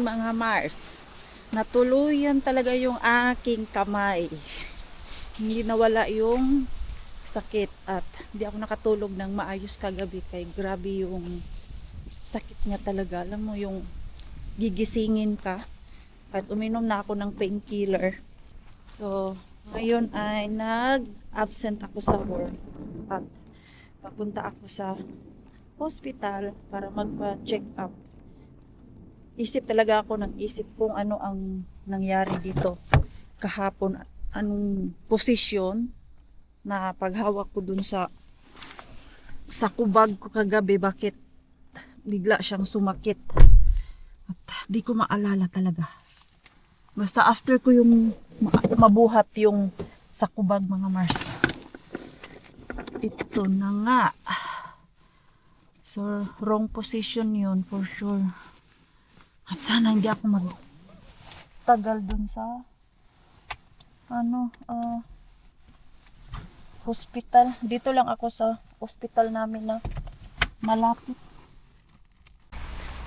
mga Mars. Natuluyan talaga yung aking kamay. Hindi nawala yung sakit at hindi ako nakatulog ng maayos kagabi kay grabe yung sakit niya talaga. Alam mo yung gigisingin ka at uminom na ako ng painkiller. So, ngayon ay nag-absent ako sa work at papunta ako sa hospital para magpa-check up. Isip talaga ako ng isip kung ano ang nangyari dito kahapon, anong posisyon na paghawak ko dun sa kubag ko kagabi, bakit bigla siyang sumakit at di ko maalala talaga. Basta after ko yung mabuhat yung sa kubag mga Mars, ito na nga. So wrong position yun for sure. At sana hindi ako magtagal dun sa hospital. Dito lang ako sa hospital namin na malapit.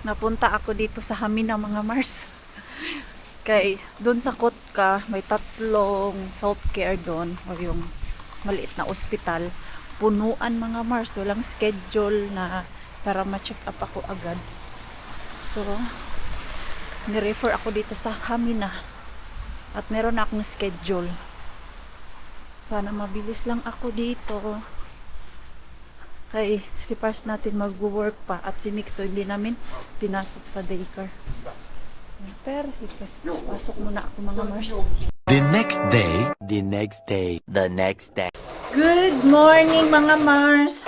Napunta ako dito sa Hamina mga Mars. Kay dun sa Kotka may 3 healthcare doon, o yung maliit na ospital. Punuan mga Mars, walang schedule na para ma-check up ako agad. So ni-refer ako dito sa Hamina at meron akong schedule. Sana mabilis lang ako dito kay si Pars natin mag-work pa at si Mixo hindi namin pinasok sa daycare. Pero pasok muna ako mga Mars. The next day. Good morning mga Mars.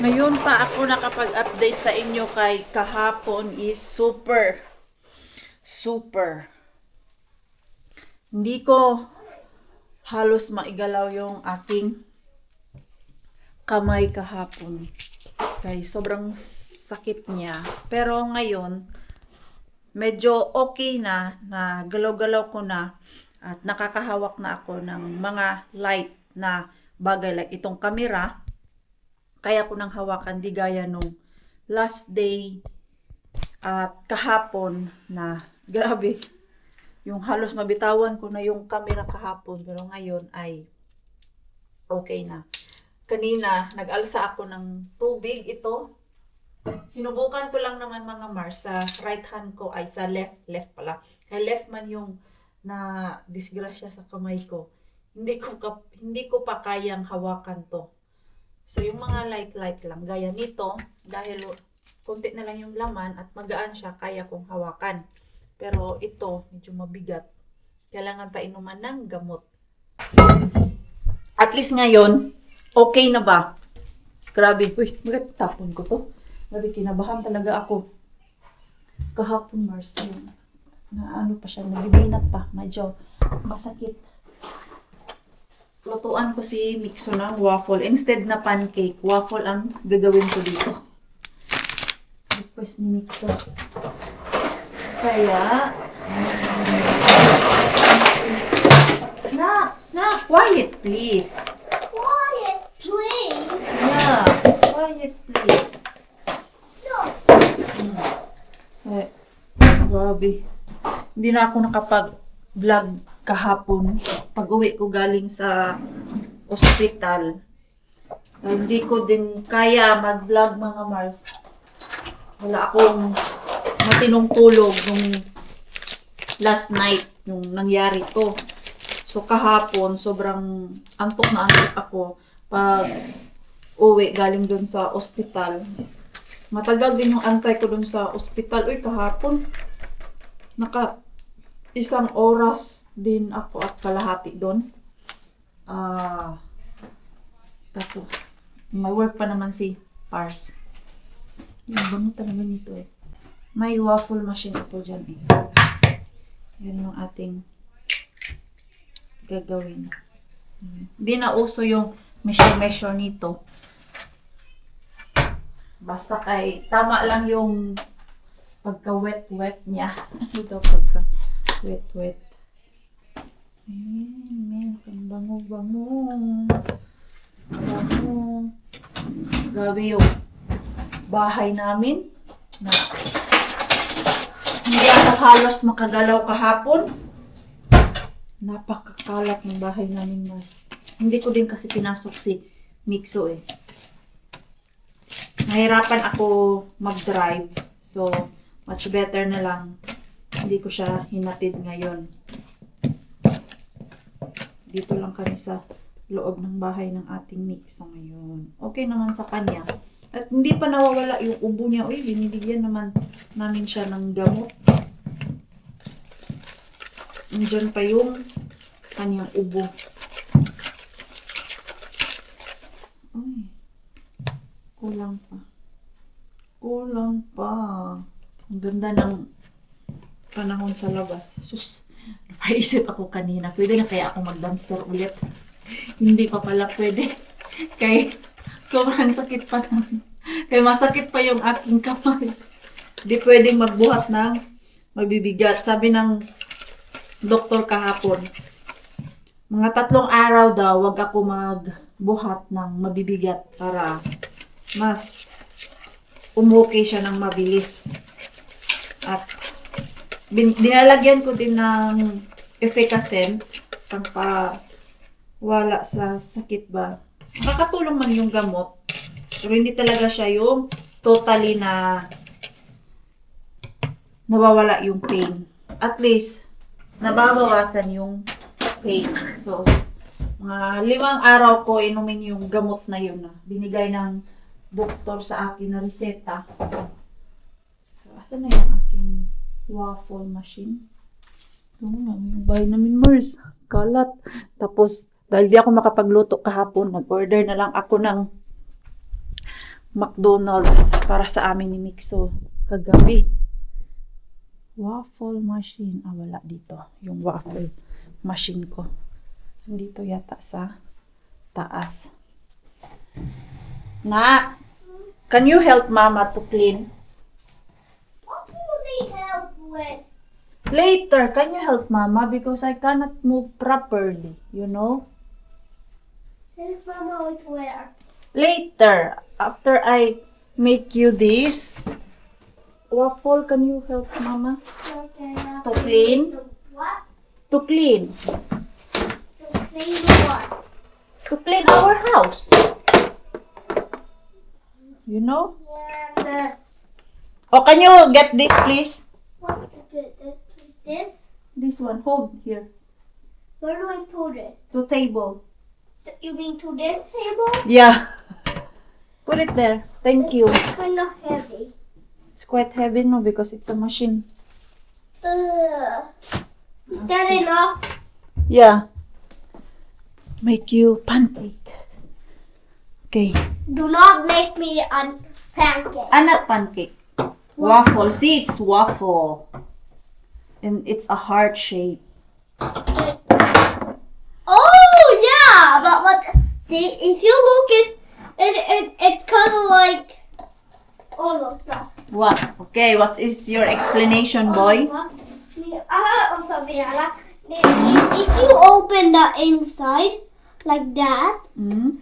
Ngayon pa ako nakapag-update sa inyo kay kahapon is super. Hindi ko halos maigalaw yung aking kamay kahapon. Kay sobrang sakit niya. Pero ngayon, medyo okay na galaw-galaw ko na at nakakahawak na ako ng mga light na bagay like itong camera. Kaya ko nang hawakan, di gaya nung last day at kahapon na grabe. Yung halos mabitawan ko na yung camera kahapon, pero ngayon ay okay na. Kanina, nag-alsa ako ng tubig ito. Sinubukan ko lang naman mga Mars sa right hand ko ay sa left pala. Kaya left man yung na disgrasya sa kamay ko. Hindi ko pa kayang hawakan to. So yung mga light lang gaya nito, dahil konti na lang yung laman at magaan siya, kaya kong hawakan. Pero ito medyo mabigat. Kailangan pa inuman ng gamot. At least ngayon, okay na ba? Grabe, bakit tapon ko to? Grabe, kinabahan talaga ako. Kahapon Mars, na ano pa siya, nabibinat pa, medyo masakit. Lutuan ko si Mixo ng waffle. Instead na pancake, waffle ang gagawin ko dito. Request ni Mixo. Kaya, quiet please. Quiet, please. Yeah, quiet please. No. Grabe. Hindi na ako nakapag-vlog kahapon. Pag-uwi ko galing sa ospital. Hindi ko din kaya mag-vlog mga Mars. Wala akong matinong tulog nung last night, nung nangyari to. So kahapon, sobrang antok na antok ako pag uwi galing dun sa ospital. Matagal din yung antay ko dun sa ospital. Kahapon, naka 1 oras din ako at kalahati dun. Tapos, may work pa naman si Pars. Yung bango talaga nito May waffle machine ako dyan Yan yung ating gagawin. Hindi na uso yung measure nito. Basta kay tama lang yung pagka wet niya. Ito pagka wet. Ayan, bango. Grabe yung bahay namin na hindi ako ako halos makagalaw kahapon. Napakakalat ng bahay namin, Mars. Hindi ko din kasi pinasok si Mixo eh. Nahirapan ako mag-drive. So, much better na lang. Hindi ko siya hinatid ngayon. Dito lang kami sa loob ng bahay ng ating Mixo ngayon. Okay naman sa kanya. At hindi pa nawawala yung ubo niya. Uy, binibigyan naman namin siya ng gamot. Nandiyan pa yung kanyang ubo. Ay, kulang pa. Kulang pa. Ang ganda ng panahon sa labas. Sus, napaisip ako kanina. Pwede na kaya ako mag-dumpster ulit? Hindi pa pala pwede. Kaya sobrang sakit pa naman. Kaya masakit pa yung aking kamay. Hindi pwedeng magbuhat ng mabibigat. Sabi ng doktor kahapon, mga 3 araw daw, wag ako magbuhat ng mabibigat para mas umukay siya ng mabilis. At dinalagyan ko din ng Efficacent pang wala sa sakit ba. Nakakatulong man yung gamot, pero hindi talaga siya yung totally na nawawala yung pain. At least, nababawasan yung pain. So, mga 5 araw ko inumin yung gamot na yun na binigay ng doktor sa akin na reseta. So, asan na yung aking waffle machine? Ito na, yung bahay namin, Mars. Kalat. Tapos, dahil di ako makapagluto kahapon, nag-order na lang ako ng McDonald's para sa amin ni Mixo kagabi. Waffle machine. Ah, wala dito. Yung waffle machine ko. Dito yata sa taas. Na, can you help Mama to clean? What do you need help with? Later, can you help Mama? Because I cannot move properly, you know? Help Mama with where? Later, after I make you this waffle, can you help Mama? Okay. To clean? What? To clean. To clean what? To clean our house. You know? Yeah. Oh, can you get this, please? What is this? This one, hold here. Where do I put it? To table. You mean to this table? Yeah. Put it there. Thank you. It's kind of heavy. It's quite heavy, no, because it's a machine. Is that enough? Yeah. Make you pancake. Okay. Do not make me a pancake. Not pancake. Waffle. See, it's waffle. And it's a heart shape. Oh yeah, but see, if you look it's kind of like all of that. What? Okay, what is your explanation, boy? If you open the inside like that, Mm?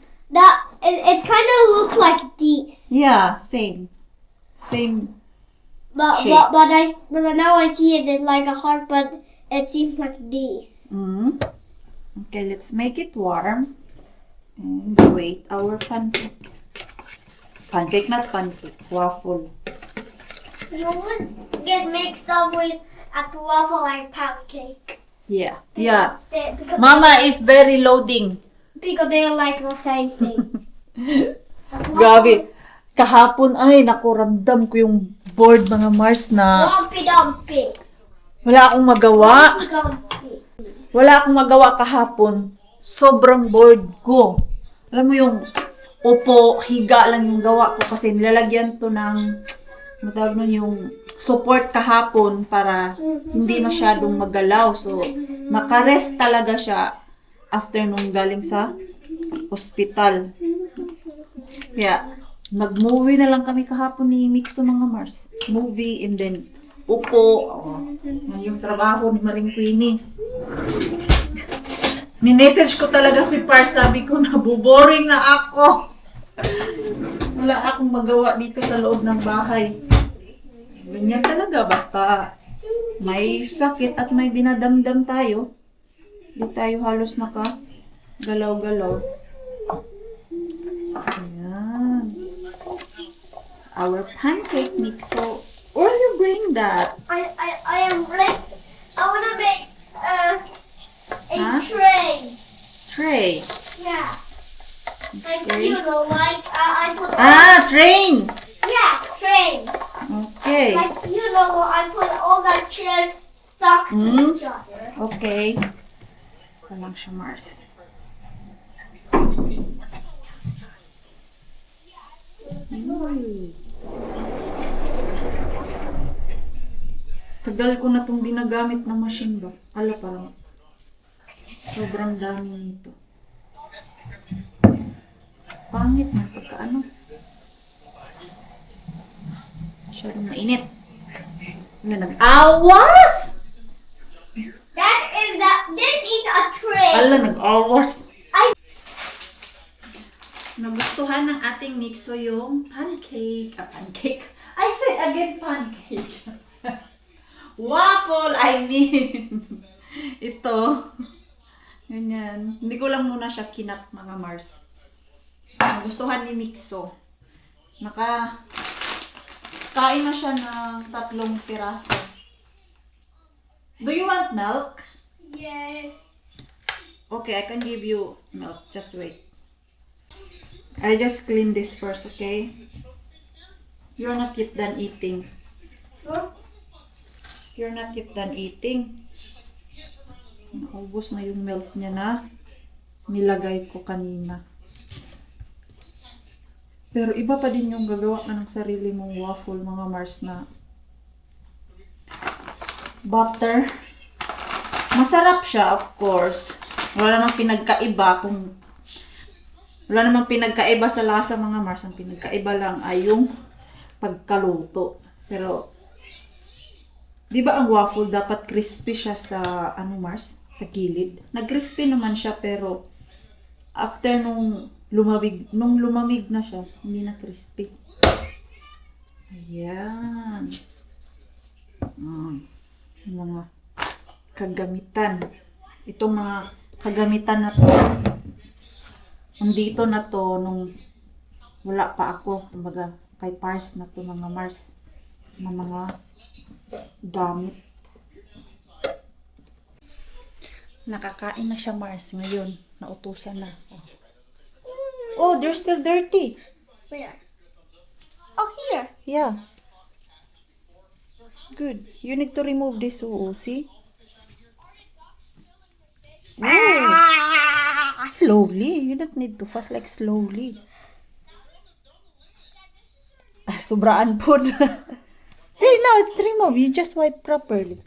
it kind of looks like this. Yeah, same. Same. But Shape. but now I see it like a heart, but it seems like this. Mm? Okay, let's make it warm. And wait, our pancake. Pancake, not pancake. Waffle. You would get mixed up with a waffle and pancake. Yeah. Yeah. Because Mama is very loading. they're like the same thing. Grabe. Kahapon ay nakuramdam ko yung board mga Mars na Dumpy dumpy. wala akong magawa. Dumpy. Wala akong magawa kahapon. Sobrang bored ko. Alam mo yung upo, higa lang yung gawa ko kasi nilalagyan to ng matawag nun yung support kahapon para hindi masyadong magalaw. So, nakarest talaga siya after nung galing sa hospital. Kaya, nag-movie na lang kami kahapon ni Mixo mga Mars. Movie and then upo. Oh, yung trabaho ni Maring Queenie. Minessage ko talaga si Pars, sabi ko nabuboring na ako. Wala akong magawa dito sa loob ng bahay. Ganyan talaga, basta may sakit at may dinadamdam tayo. Hindi tayo halos galaw-galaw. Ayan. Our pancake mix. So, where you bring that? I am like, I wanna make a Huh? tray. Tray. Yeah. Like, Okay. you know, like, I put, Train. yeah, tray. Okay. Like, you know, I put all that chairs stuck to Hmm? each other. Okay. Ito lang siya, Mars. Tagal ko na itong dinagamit na machine ba? Hala, parang sobrang dami nito. Pangit na pagkaano. Masyadong mainit. Ano, nag-awas! This is a tray. Hala, nag-awas. Ay. Nagustuhan ng ating mixo yung pancake. Pancake. I say again pancake. Waffle, I mean. Ito. Ganyan. Hindi ko lang muna siya kinat, mga Mars. Nagustuhan ni Mixo. Kain na siya ng 3 piraso. Do you want milk? Yes. Okay, I can give you milk. Just wait. I just clean this first, okay? You're not yet done eating. Huh? You're not yet done eating. Naubos na yung milk niya na nilagay ko kanina. Pero iba pa din yung gagawa ka ng sarili mong waffle, mga Mars, na butter. Masarap siya, of course. Wala namang pinagkaiba sa lasa, mga Mars. Ang pinagkaiba lang ay yung pagkaluto. Pero di ba ang waffle dapat crispy siya sa Mars? Sa gilid. Nag-crispy naman siya, pero after nung lumamig na siya, hindi na crispy. Ayan. Yung mga kagamitan. Itong mga kagamitan na to, nandito na to nung wala pa ako. Kumbaga, kay Pars na to, mga Mars. Na mga gamit. Nakakain na siya, Mars, ngayon. Nautusan na. Oh, they're still dirty. Where? Oh, here. Yeah. Good. You need to remove this, see? Oh. Slowly. You don't need to fast, like slowly. Sobraan po. See, now it's removed. You just wipe properly.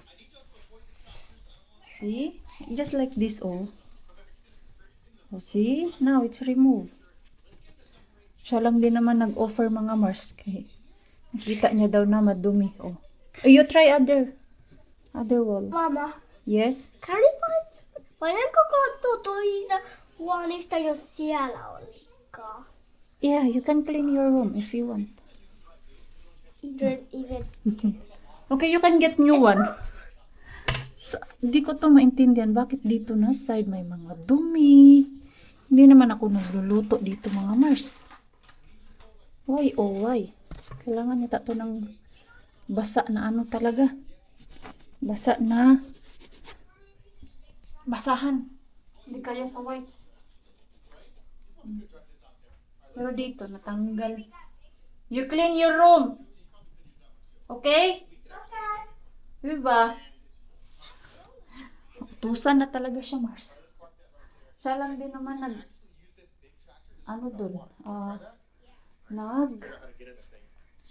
See? Just like this, oh. Oh, see? Now it's removed. Siya lang din naman nag-offer, mga Mars. Kaya nakita niya daw na madumi. Oh. You try other wall. Mama, Yes? can you find... Volen ko to isa huoneesta, jos siellä on liikaa. Yeah, you can clean your room if you want. Even Okay, you can get new one. So, di ko to maintindihan. Bakit dito na side may mga dumi? Hindi naman ako nagluluto dito, mga Mars. Why, oh why? Kailangan yata to ng basa na talaga. Basa na basahan. Hindi kaya sa wipes. Pero dito, natanggal. You clean your room. Okay? Diba? Tusan na talaga siya, Mars. Siya lang din naman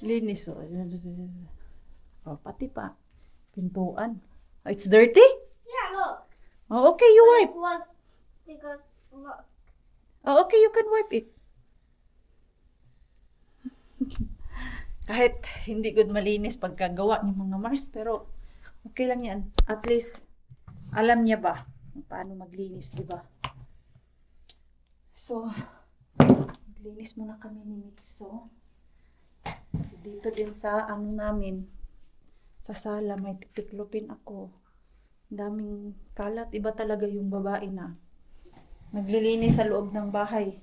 linis. Oh, pati pa. Pintuan. Oh, it's dirty? Yeah, look. Oh, okay, you wipe. Because look. Oh, okay, you can wipe it. Kahit hindi good malinis pagkagawa ni mga Mars, pero okay lang yan. At least, alam niya ba kung paano maglinis, di ba? So, maglinis muna kami ni Mixo. Dito din sa Sa sala, may titiklopin ako. Daming kalat. Iba talaga yung babae na naglilinis sa loob ng bahay.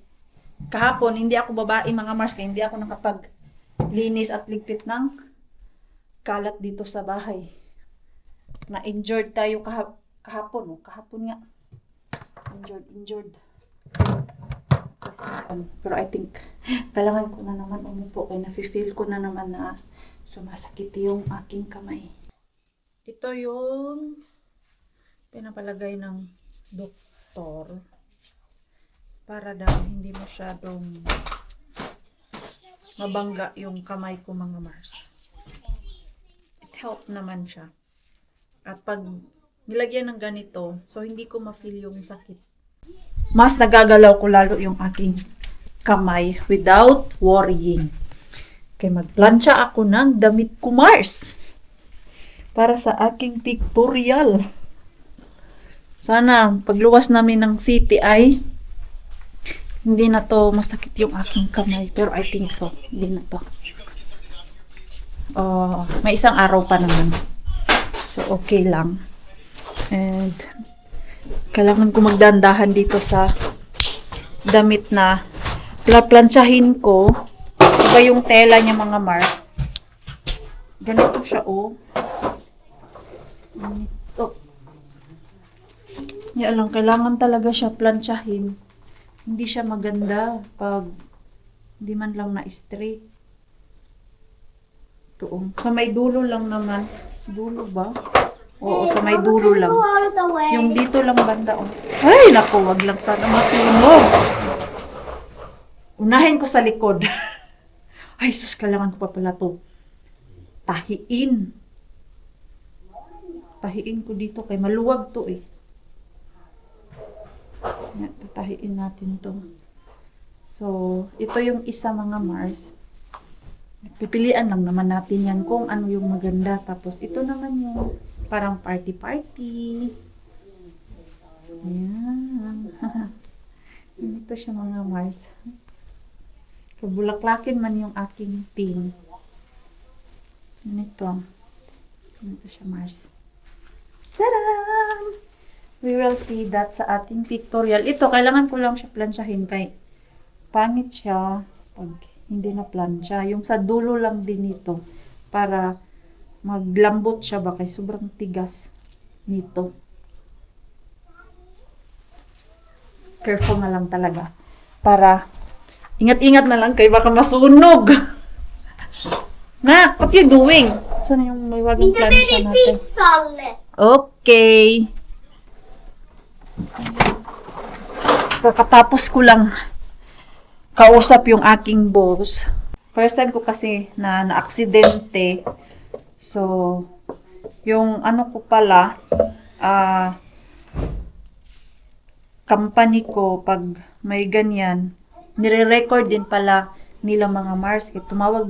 Kahapon, hindi ako babae mga Mars, kaya hindi ako nakapaglinis at ligpit ng kalat dito sa bahay. Na-injured tayo kahapon. Oh. Kahapon nga. Injured. Kasi, pero I think, kailangan ko na naman umupo. Kaya nafe-feel ko na naman na sumasakit yung aking kamay. Ito yung pinapalagay ng doktor para daw hindi masyadong mabangga yung kamay ko mga Mars. It helped naman siya. At pag nilagyan ng ganito, so hindi ko ma-feel yung sakit. Mas nagagalaw ko lalo yung aking kamay without worrying. Kaya magplansya ako ng damit ko Mars para sa aking pictorial. Sana pagluwas namin ng city ay hindi na to masakit yung aking kamay. Pero I think so. Hindi na to. May isang araw pa naman. So okay lang. And kailangan ko magdandahan dito sa damit na plansyahin ko. Iba yung tela niya mga Mars. Ganito siya oh. Ganito. Yan lang, kailangan talaga siya plansyahin. Hindi siya maganda pag hindi man lang na-straight. Ito oh. Sa may dulo lang naman. Dulo ba? Oo, sa may dulo lang. Go out of the way. Yung dito lang banda oh. Ay, naku, wag lang sana masunog. Unahin ko sa likod. Ay, sus, kailangan ko pa pala to. Tahiin. Tahiin ko dito kay maluwag to eh. Yan, tatahiin natin to. So, ito yung isa mga Mars. Pipilian lang naman natin yan kung ano yung maganda. Tapos, ito naman yung parang party-party. Yan. Ito siya mga Mars. Kabulaklakin man yung aking team. Ito. Ito siya Mars. Tadaan! We will see that sa ating pictorial. Ito, kailangan ko lang siya plansyahin kay pangit siya pag hindi na plansya. Yung sa dulo lang din ito para maglambot siya ba kay sobrang tigas nito. Careful na lang talaga. Para ingat-ingat na lang kay baka masunog. Na, what you doing? Saan yung may wagang Need a plansya mini natin? pizza left. Okay. Kakatapos ko lang kausap yung aking boss. First time ko kasi na aksidente. So, yung ano ko pala, company ko, pag may ganyan, nire-record din pala nila mga Mars. Kaya tumawag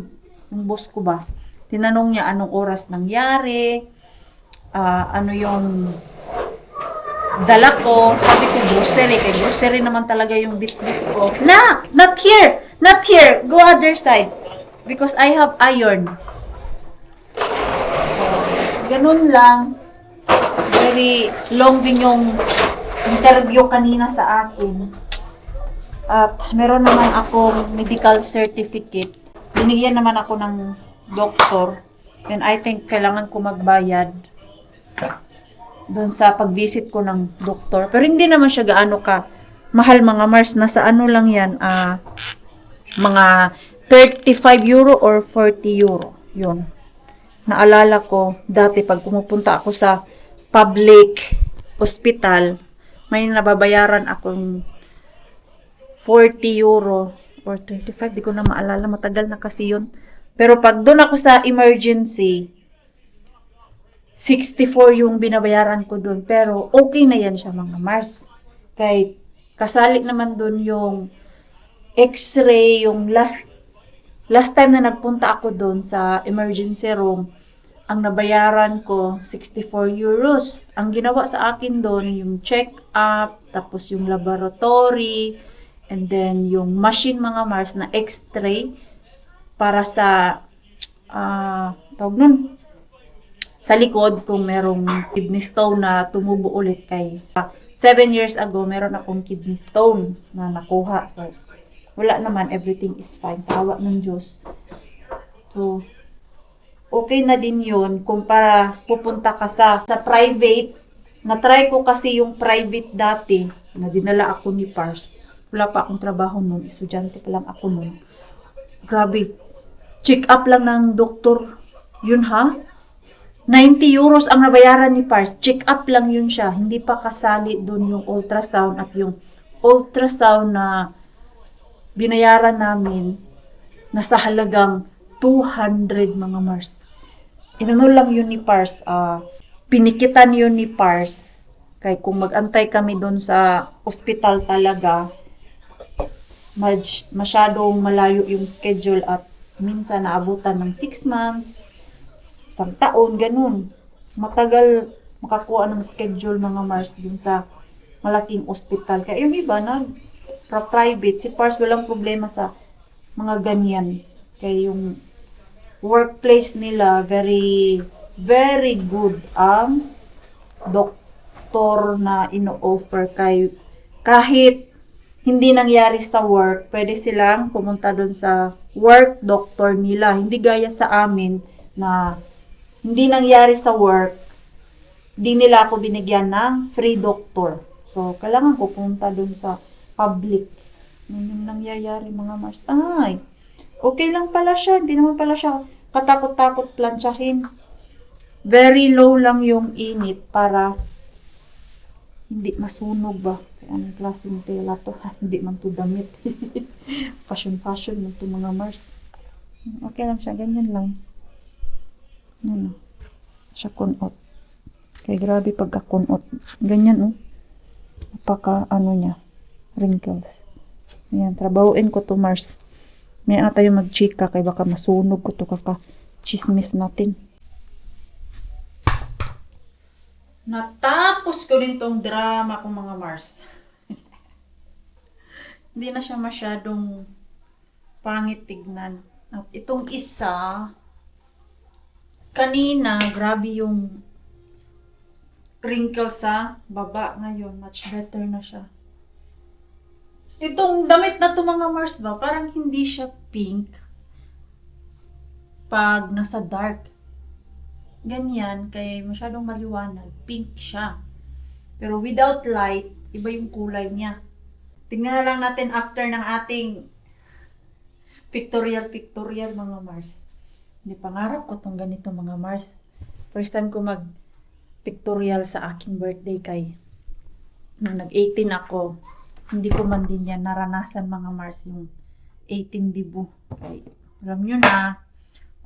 yung boss ko ba? Tinanong niya anong oras nangyari, ano yung dala ko. Sabi ko grocery. Kaya grocery naman talaga yung bit-bit ko. Not here! Not here! Go other side. Because I have iron. Ganun lang. Very long din yung interview kanina sa akin. At meron naman akong medical certificate. Binigyan naman ako ng doktor. And I think kailangan ko magbayad doon sa pag-visit ko ng doktor. Pero hindi naman siya gaano ka mahal mga Mars. Nasa ano lang yan, mga 35 euro or 40 euro. Yun. Naalala ko, dati pag pumupunta ako sa public hospital, may nababayaran akong 40 euro or 35. Di ko na maalala. Matagal na kasi yun. Pero pag doon ako sa emergency, 64 yung binabayaran ko doon. Pero okay na yan siya mga Mars. Kay kasali naman doon yung x-ray, yung last time na nagpunta ako doon sa emergency room, ang nabayaran ko 64 euros. Ang ginawa sa akin doon yung check-up, tapos yung laboratory, and then yung machine mga Mars na x-ray para sa tawag nun, sa likod kung merong kidney stone na tumubo ulit kay 7 years ago, meron akong kidney stone na nakuha. So, wala naman, everything is fine. Sa awa ng Diyos. So, okay na din yun kung para pupunta ka sa private. Na-try ko kasi yung private dati na dinala ako ni Pars. Wala pa akong trabaho nun. Estudyante pa lang ako nun. Grabe. Check up lang ng doktor. Yun ha? 90 euros ang nabayaran ni Pars. Check up lang yun siya. Hindi pa kasali doon yung ultrasound at yung ultrasound na binayaran namin nasa halagang 200 mga Mars. Inano lang yun ni Pars. Pinikitan yun ni Pars. Kaya kung mag-antay kami doon sa ospital talaga, masyadong malayo yung schedule at minsan naabutan ng 6 months, 1 taon, ganun. Matagal makakuha ng schedule mga Mars dun sa malaking ospital. Kaya yung iba private, si Pars walang problema sa mga ganyan. Kaya yung workplace nila, very, very good ang doktor na ino-offer kay kahit hindi nangyari sa work, pwede silang pumunta doon sa work doctor nila. Hindi gaya sa amin na hindi nangyari sa work, di nila ako binigyan ng free doctor. So, kailangan ko pumunta doon sa public. Yun yung nangyayari mga Mars. Ay, okay lang pala siya. Hindi naman pala siya katakot-takot plansyahin. Very low lang yung init para hindi masunog ba. Anong klaseng tela to? Hindi man to damit. Fashion man to mga Mars. Okay lang siya. Ganyan lang. Ano? Siya kunot. Kaya grabe pagka-kunot. Ganyan, oh. Napaka, niya, wrinkles. Ayan, trabahuin ko to, Mars. May na tayo mag-chika kaya baka masunog ko to kaka-chismis natin. Natapos ko din tong drama ko mga Mars. Hindi na siya masyadong pangit tignan. At itong isa, kanina, grabe yung wrinkles sa baba ngayon. Much better na siya. Itong damit na to mga Mars ba, parang hindi siya pink pag nasa dark. Ganyan, kaya masyadong maliwanag. Pink siya. Pero without light, iba yung kulay niya. Tingnan na lang natin after ng ating pictorial mga Mars. Hindi pangarap ko tong ganito mga Mars. First time ko mag-pictorial sa aking birthday kay nung nag-18 ako. Hindi ko man din yan naranasan mga Mars yung 18 dibu. Okay. Alam nyo na,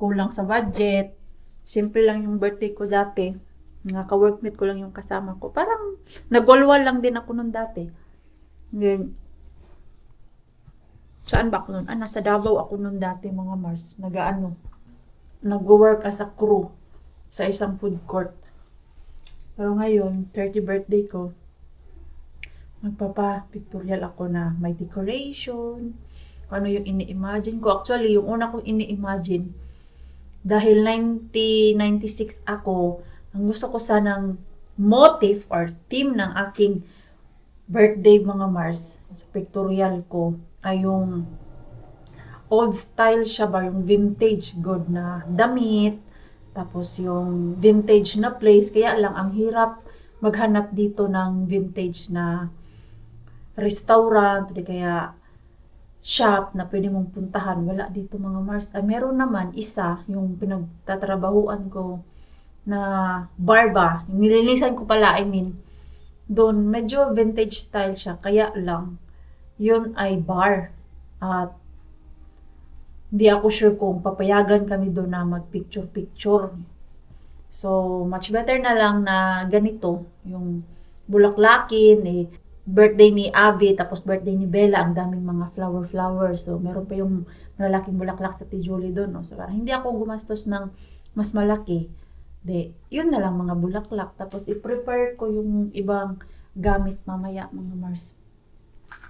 kulang sa budget. Simple lang yung birthday ko dati. Mga ka-workmate ko lang yung kasama ko. Parang nagwalwal lang din ako nun dati. Then, saan ba ako nun? Nasa Davao ako nun dati mga Mars. Nag-work as a crew sa isang food court. Pero ngayon, 30 birthday ko, magpapa-pictorial ako na may decoration, kung ano yung ini-imagine ko. Actually, yung una kong ini-imagine, dahil 1996 ako, ang gusto ko sanang motif or theme ng aking birthday mga Mars, sa pictorial ko, ay yung old style siya ba, yung vintage good na damit, tapos yung vintage na place, kaya lang ang hirap maghanap dito ng vintage na restaurant, kaya shop na pwede mong puntahan, wala dito mga Mars. Meron naman isa, yung pinagtatrabahuan ko na bar ba, yung nililisan ko pala, doon medyo vintage style siya, kaya lang yun ay bar at hindi ako sure kung papayagan kami doon na mag-picture. So, much better na lang na ganito, yung bulaklakin, birthday ni Abby, tapos birthday ni Bella, ang daming mga flower. So, meron pa yung malalaking bulaklak sa Tijoli doon. No? So, parang hindi ako gumastos ng mas malaki. Yun na lang mga bulaklak. Tapos, i-prepare ko yung ibang gamit mamaya, mga Mars.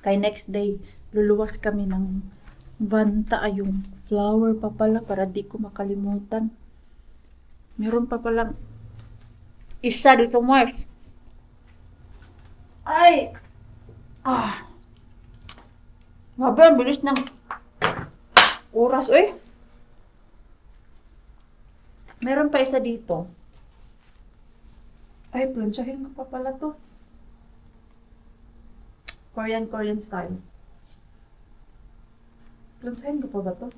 Kaya next day, luluwas kami ng banta yung flower pa pala para di ko makalimutan. Meron pa palang Isa dito, Mars. Ay! Grabe, ang bilis ng oras, eh. Meron pa isa dito. Ay, plansyahin ko pa pala to. Korean style. Plansyahin ko pa ba to?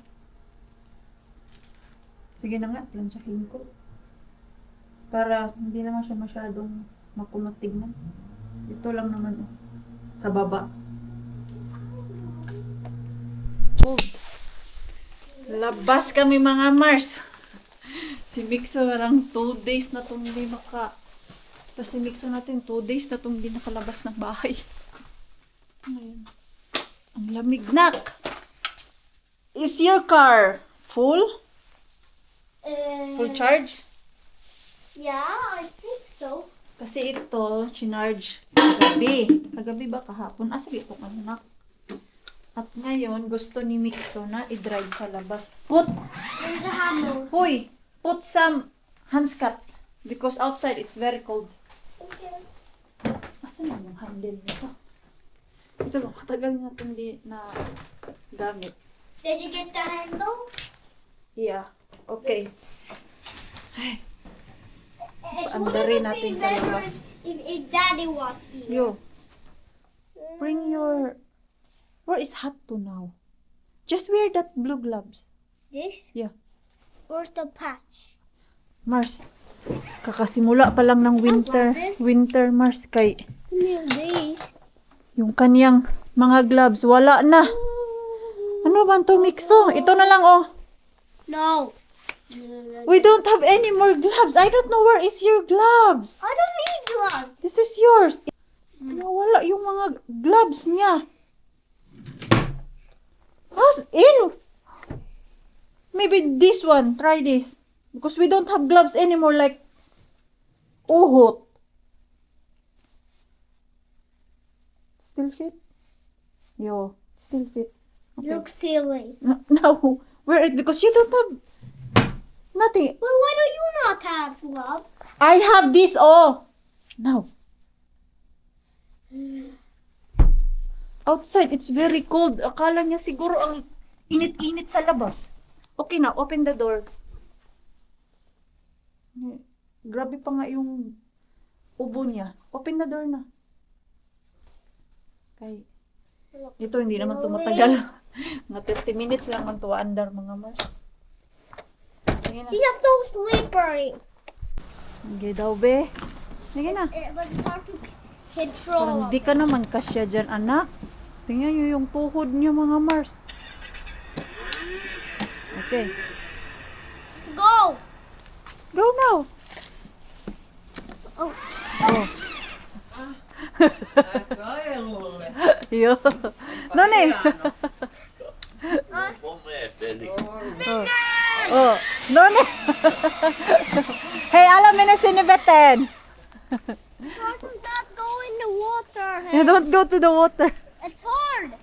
Sige na nga, plansyahin ko. Para hindi naman siya masyadong makulot tignan. Ito lang naman, oh. Sa baba. Oh. Labas kami mga Mars. Si Mixo lang 2 days na itong hindi Tapos si Mixo natin 2 days na itong hindi nakalabas ng bahay. Ngayon. Ang lamig na. Is your car full? Full charge? Yeah, I think so. Kasi ito, chinarge kagabi. Kagabi ba kahapon? Sige ito anak. At ngayon, gusto ni Mixo na i-drive sa labas. There's a hammer. Huy! Put some handscut. Because outside, it's very cold. Okay. Asan na yung handle nito? Ito lang, katagal na ito hindi na gamit. Did you get the handle? Yeah. Okay. It Andarin wouldn't natin be sa better labas. if Daddy was here. Yo. Bring your... Where is hot to now? Just wear that blue gloves. This? Yeah. Where's the patch? Mars, kakasimula pa lang ng winter. Winter, Mars, kay This. yung kaniyang mga gloves, wala na. Ano ba to, Mixo? Ito na lang, oh. No. We don't have any more gloves. I don't know where is your gloves. I don't need gloves. This is yours. Wala yung mga gloves niya. As in. Maybe this one. Try this. Because we don't have gloves anymore like uhot. Still fit? Yo, still fit. Okay. Look silly. No, wear it because you don't have nothing. Well, why do you not have gloves? I have this, oh. Now. Outside, it's very cold. Akala niya siguro ang init-init sa labas. Okay na, open the door. Grabe pa nga yung ubo niya. Open the door na. Okay. Ito, hindi naman tumatagal. Mga 30 minutes lang man to andar, mga Mars. Sige na. These are so slippery. Sige daw, be. Sige na. But it's hard to Parang control. di ka naman kasya dyan, anak. Tingnan nyo yung tuhod nyo, mga Mars. Okay. Let's go. Go now. Oh. Oh. Yo. None. Oh. Oh. None. Hey, alam mo na sinibeten. How does that go in the water? You don't go to the water. It's hard.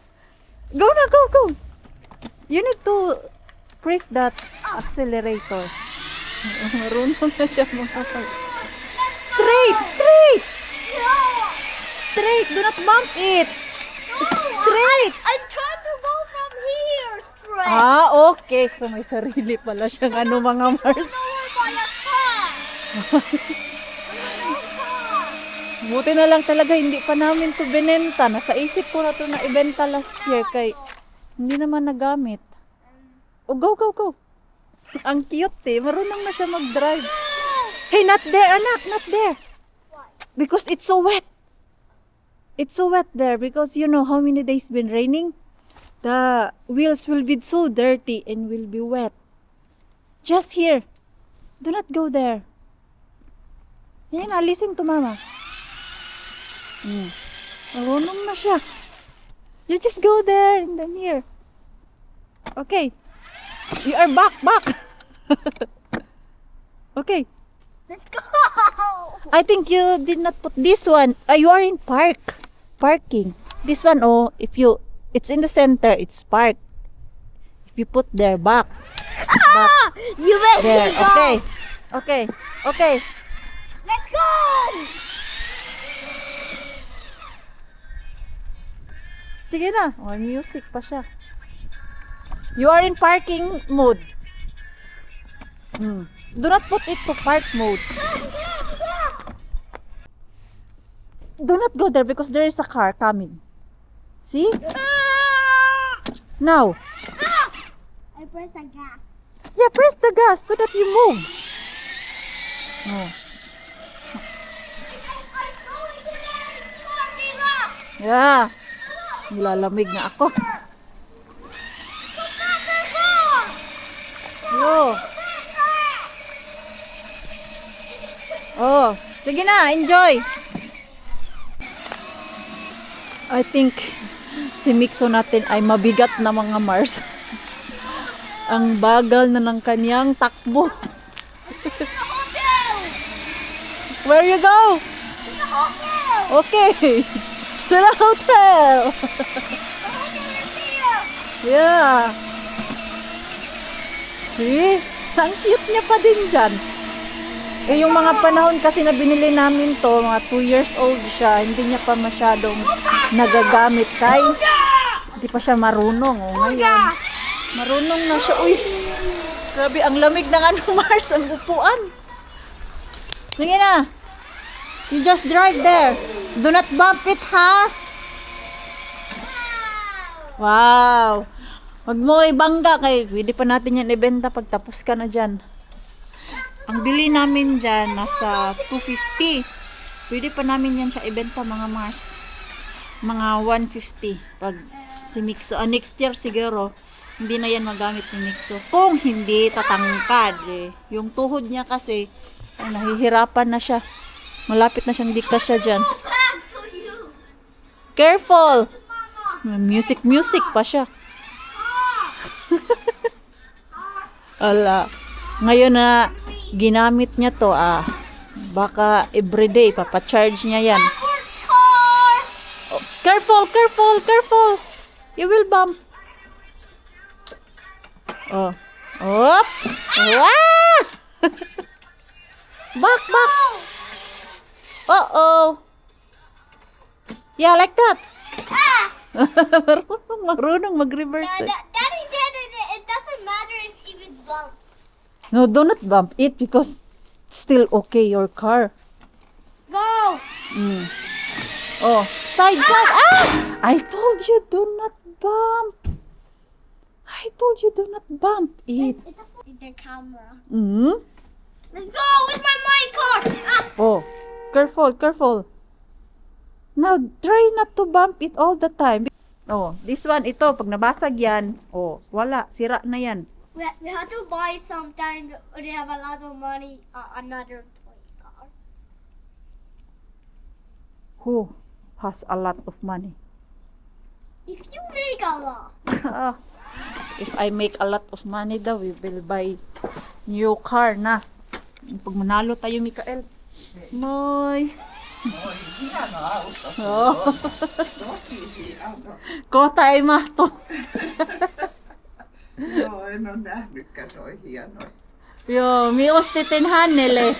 Go na, go, go. You need to press that accelerator. Marunong na siya mga Straight, straight, No. straight. Do not bump it. Straight. I'm trying to go from here straight. Ah, okay. So may sarili pala siyang ano mga Mars. Nowhere by a car. Buti na lang talaga hindi pa namin to binenta. Nasa isip ko na to na ibenta last year kay hindi naman nagamit. Oh, go, go, go. Ang cute eh. Marunong na siya mag-drive. Hey, not there, anak. Not there. Because it's so wet. It's so wet there because you know how many days been raining? The wheels will be so dirty and will be wet. Just here. Do not go there. Yan na, listen to mama. Marunong na siya. You just go there and then here. Okay. You are back. Okay. Let's go. I think you did not put this one. You are in parking. This one, oh, it's in the center, it's park. If you put there, back. You made There, me go. okay. Let's go! Sige na. Oh, music pa siya. You are in parking mode. Do not put it to park mode. Do not go there because there is a car coming. See? Now. I pressed the gas. Yeah, press the gas so that you move. Oh. Yeah. Nilalamig na ako. Yo. Oh, sige na, enjoy. I think si Mixo natin ay mabigat na mga Mars. Ang bagal na ng kanyang takbo. Where you go? Okay. To the hotel. Yeah. See? Ang cute niya pa din dyan. Eh, yung mga panahon kasi na binili namin to, mga 2 years old siya, hindi niya pa masyadong nagagamit kay hindi pa siya marunong. O, ngayon, marunong na siya. Uy, grabe, ang lamig ng ano, Mars, ang upuan. Sige na. You just drive there. Do not bump it, ha? Wow. Wag mo ibangga kay pwede pa natin yan ibenta pag tapos ka na dyan. Ang bili namin dyan nasa 250. Pwede pa namin yan siya ibenta mga Mars. Mga 150 pag si Mixo. Next year siguro hindi na yan magamit ni Mixo. Kung hindi tatangkad eh. Yung tuhod niya kasi ay, nahihirapan na siya. Malapit na siyang diktas siya dyan. Back to you. Careful! Music pa siya. Ala. Ngayon na ginamit niya to, baka everyday papa-charge niya yan. Oh, careful! You will bump. Oh. Op! Wah! Back! Uh-oh! Yeah, like that. Marunong mag-reverse. Daddy said it doesn't matter if it bumps. No, do not bump it because it's still okay, your car. Go! Oh, side! I told you do not bump. It. The camera. Mm-hmm. Let's go with my minecart! Oh, careful. Now, try not to bump it all the time. Oh, this one, ito, pag nabasag yan, oh, wala, sira na yan. We have to buy sometime when we have a lot of money another toy car. Who has a lot of money? If you make a lot. If I make a lot of money daw, we will buy new car na. Pag manalo tayo, Mikael. Moy. Oh. Kota ay mahto. Joo, en ole nähnytkään noin hienoja. Joo, mi ostitin hänelle,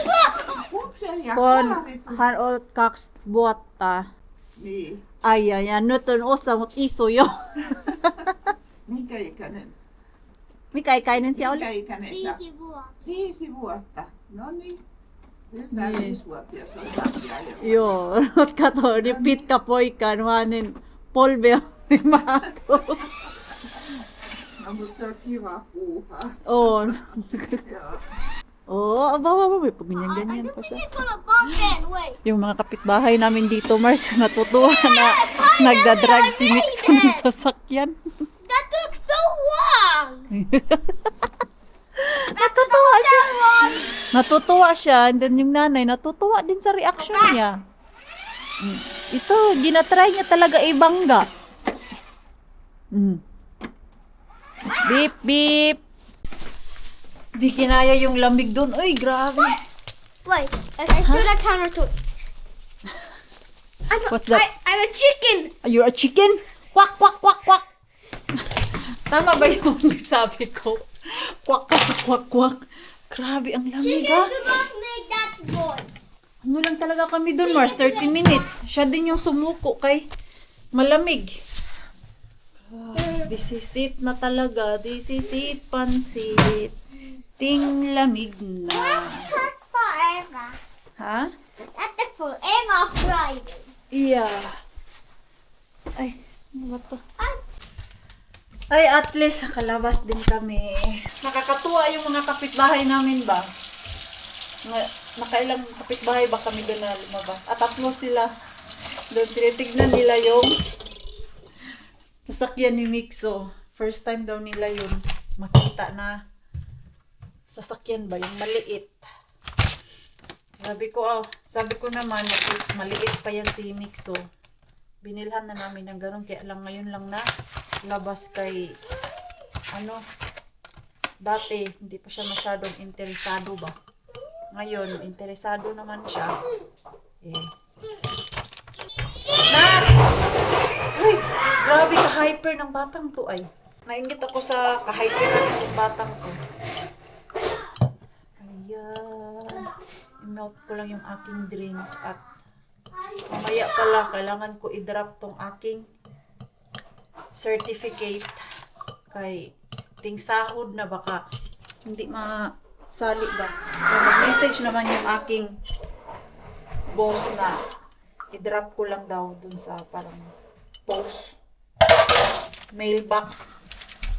Kupseja kun kolarit. hän on 2 vuotta. Niin. Ai, nyt on osa, mut iso jo. Minkä ikäinen? Mikä ikäinen siellä Minkä oli? ikäinen sä? 5 vuotta. 5 vuotta. No niin. Nyt Niin. 5-vuotias on Safia jo. Joo, kato, niin pitkä poika, niin vaan niin polvi on niin mahtuu. No mut se on kiva puuhaa. On. Joo. Oo, may paganyan-ganyan pa siya. It's gonna bump in. Wait. Yung mga kapitbahay namin dito, Mars, natutuwa na nagdadrive si Mixo ng sasakyan. That took so long. Natutuwa siya, and then yung nanay, natutuwa din sa reaction niya. Ito, ginatry niya talaga ibangga. Beep, beep. Di kinaya yung lamig doon. Uy, grabe. Wait. I should have counter to. What's that? I'm a chicken. You're a chicken? Quack, quack, quack, quack. Tama ba yung sabi ko? Quack, quack, quack, quack. Grabe, ang lamig Chickens ah. do not make that voice. Ano lang talaga kami doon, Mars? 30 minutes. Siya din yung sumuko kay malamig. This is it na talaga. This is it, pansit. Ting lamig na. That's forever. Ha? That's the forever Friday. Yeah. Ay, ano ba to? Ay, at least nakalabas din kami. Nakakatuwa yung mga kapitbahay namin ba? Nakailang kapitbahay ba kami doon na lumabas? At 3 sila. Doon tinitignan nila yung sasakyan ni Mixo. First time daw nila yung makita na sasakyan ba, yung maliit. Sabi ko naman, maliit pa yan si Mixo. Binilhan na namin ng ganun, kaya lang ngayon lang na labas kay, dati, hindi pa siya masyadong interesado ba. Ngayon, interesado naman siya. Nat! Uy, grabe ka-hyper ng batang to ay. Nainggit ako sa ka-hyperan ng batang to. Ayan. I-melt ko lang yung aking drinks at mamaya pala kailangan ko i-drop tong aking certificate kay ting sahod na baka hindi masali ba. Mag-message naman yung aking boss na i-drop ko lang daw dun sa parang post mailbox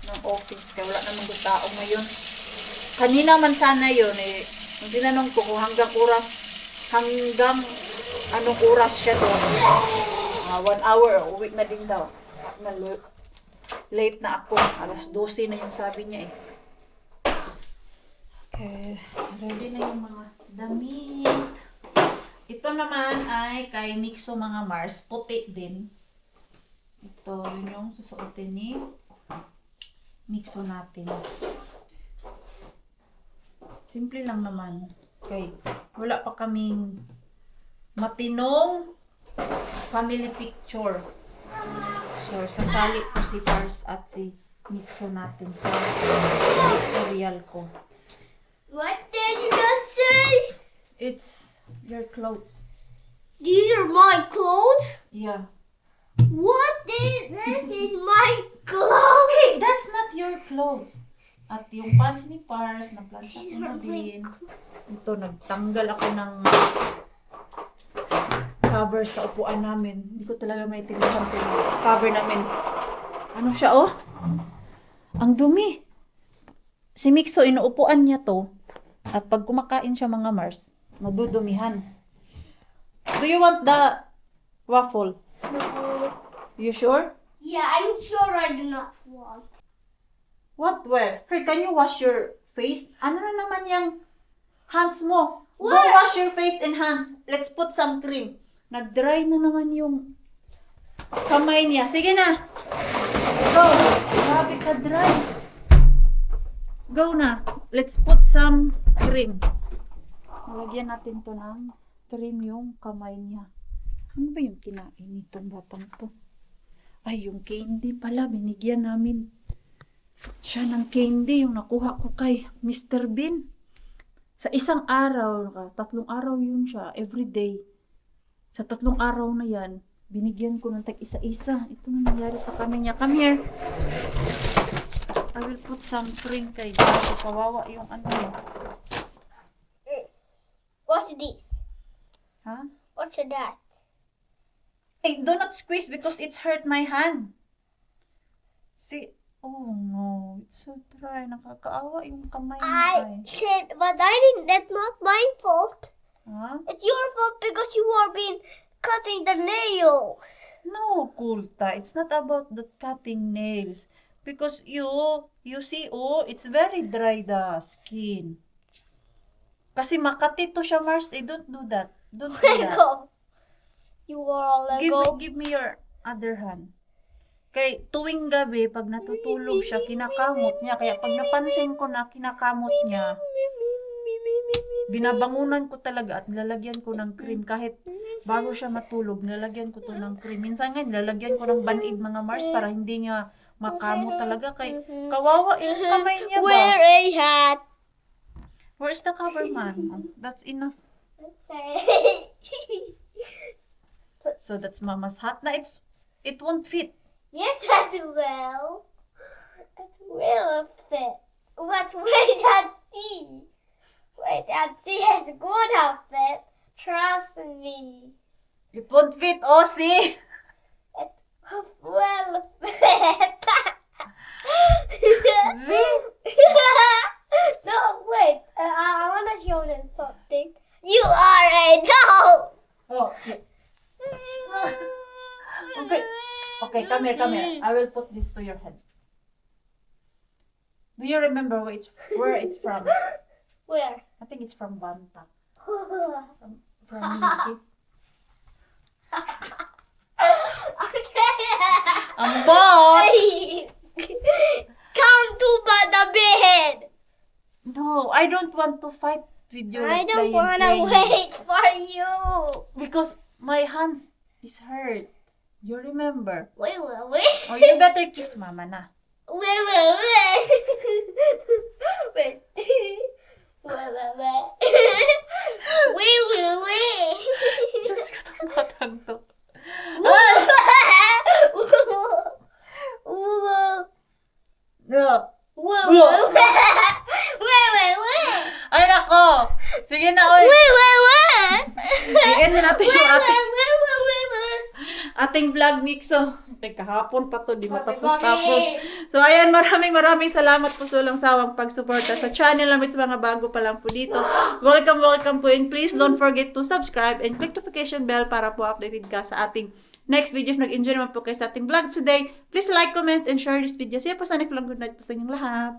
ng office kaya wala namang tao ngayon. Kanina man sana yun nung tinanong ko kung hanggang anong oras siya doon. 1 hour, uwi na din daw. Late na ako. Alas 12 na yung sabi niya eh. Okay. Ready na yung mga damit. Ito naman ay kay Mixo mga Mars. Puti din. Ito yun yung susuotin ni Mixo natin. Simple lang naman. Okay. Wala pa kaming matinong family picture. So, sasali ko si Pars at si Mixo natin sa tutorial ko. What did you just say? It's your clothes. These are my clothes? Yeah. This is my clothes? Hey, that's not your clothes. At yung pants ni Pars, na-plansya ko na din. Ito, nagtanggal ako ng cover sa upuan namin. Hindi ko talaga maintindihan ko yung cover namin. Ano siya, oh? Ang dumi. Si Mixo, inuupuan niya to. At pag kumakain siya mga Mars, madudumihan. Do you want the waffle? No. You sure? Yeah, I'm sure I do not want. What? Where? Hey, can you wash your face? Ano na naman yung hands mo? Go What? wash your face and hands. Let's put some cream. Nag-dry na naman yung kamay niya. Sige na. Go. Grabe ka dry. Go na. Let's put some cream. Nalagyan natin to ng cream yung kamay niya. Ano ba yung kinain nitong batang to? Ay, yung candy pala. Binigyan namin siya ng candy. Yung nakuha ko kay Mr. Bean. Sa isang araw, 3 araw yun siya. Every day. Sa 3 araw na yan, binigyan ko ng tag-isa-isa. Ito na nangyari sa kami niya. Come here. I will put some cream kay Gabi. Kawawa yung ano niya. What's this? Ha? What's that? Hey, do not squeeze because it's hurt my hand. See? Oh no, it's so dry. Nakakaawa yung kamay niya. But that's not my fault. Ha? It's your fault because you are been cutting the nail. No, Kulta. It's not about the cutting nails. Because you see, oh, it's very dry the skin. Kasi makati to siya, Mars. Don't do that. Don't do that. Lego. You are a Lego. Give me your other hand. Kay tuwing gabi, pag natutulog siya, kinakamot niya. Kaya pag napansin ko na kinakamot niya, binabangunan ko talaga at nilalagyan ko ng cream. Kahit bago siya matulog, nilalagyan ko to ng cream. Minsan nga, nilalagyan ko ng banig mga Mars para hindi niya makamot talaga. Kay kawawa yung kamay niya ba? Wear a hat. Where's the cover man? That's enough. Okay. So that's Mama's hat. Now it won't fit. Yes, it will. It will fit. But wait and see. Wait and see. It's gonna fit. Trust me. It won't fit, oh, see? It will fit. See? No, wait. I wanna show them something. You are a doll. Oh, see. Okay. Okay, come here. I will put this to your head. Do you remember where it's from? Where? I think it's from Banta. From Mickey. Okay. Ambot! Come to the bed. No, I don't want to fight with you. I like don't playing. wanna wait for you. Because my hands is hurt. You remember? Wait. Oh, you better kiss Mama na. Wait. Wait. Diyos ko, itong batang to. No. Wait. Ay, nako! Sige na, oy. I-end na natin yung ating vlog mix. So, kahapon pa to, di matapos-tapos. So, ayan, maraming salamat po sa walang sawang pagsuporta sa channel namin sa mga bago pa lang po dito. Welcome po, and please don't forget to subscribe and click notification bell para po updated ka sa ating next video. If nag-enjoy naman po kayo sa ating vlog today, please like, comment, and share this video. See you po sa next vlog. Good night po sa inyong lahat.